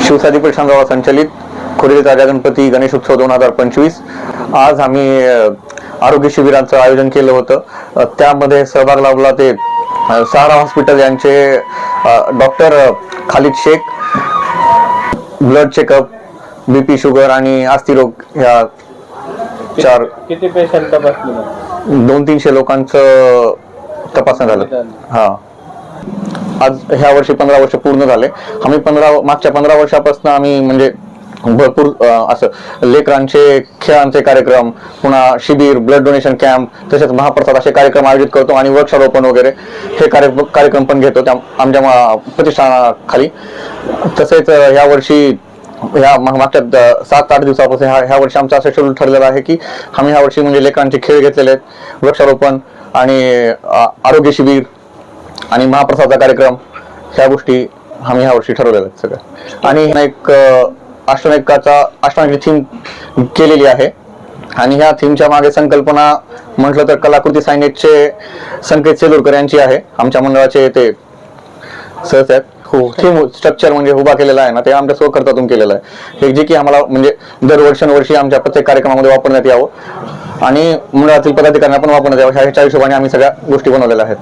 शिवसादी परिषदावा संचलित खोरेली राजा गणपती गणेश उत्सव 2025 आज आम्ही आरोग्य शिबिराचं आयोजन केलं होतं। त्यामध्ये सहभाग लाभला ते सहारा हॉस्पिटल यांचे doctor Khalid Shaikh, blood checkup, BP, sugar आणि अस्थिरोग ह्या चार किती पेशंट तपासले? 200-300 लोकांचं तपासण्यात झालं। हा आज ह्या वर्षी 15 वर्ष पूर्ण झाले। आम्ही मागच्या 15 वर्षापासून आम्ही म्हणजे भरपूर असं लेकरांचे खेळांचे कार्यक्रम, पुन्हा शिबिर, ब्लड डोनेशन कॅम्प, तसेच महाप्रसाद असे कार्यक्रम आयोजित करतो आणि वृक्षारोपण वगैरे हे कार्यक्रम पण घेतो त्या आमच्या प्रतिष्ठानाखाली। तसेच ह्या वर्षी ह्या मागच्या 7-8 दिवसापासून ह्या वर्षी आमचं असं शेड्यूल ठरलेलं आहे की आम्ही ह्या वर्षी म्हणजे लेकरांचे खेळ घेतलेले आहेत, वृक्षारोपण आणि आरोग्य शिबिर आणि महाप्रसादाचा कार्यक्रम, ह्या गोष्टी आम्ही ह्या वर्षी ठरवलेल्या आहेत सगळ्या। आणि एक अष्टनायकाची थीम केलेली आहे आणि ह्या थीमच्या मागे संकल्पना म्हटलं तर कलाकृती सायनेजचे संकेत सेलुरकर यांची आहे, आमच्या मंडळाचे ते सहज आहेत। हो, थीम स्ट्रक्चर म्हणजे उभा केलेला आहे ना, ते आमच्या स्वखर्चातून केलेलं आहे, हे जे की आम्हाला म्हणजे दरवर्षी आमच्या प्रत्येक कार्यक्रमामध्ये वापरण्यात यावं आणि मंडळातील पदाधिकाऱ्यांना पण वापरण्यात यावं ह्याच्या हिशोबाने आम्ही सगळ्या गोष्टी बनवलेल्या आहेत।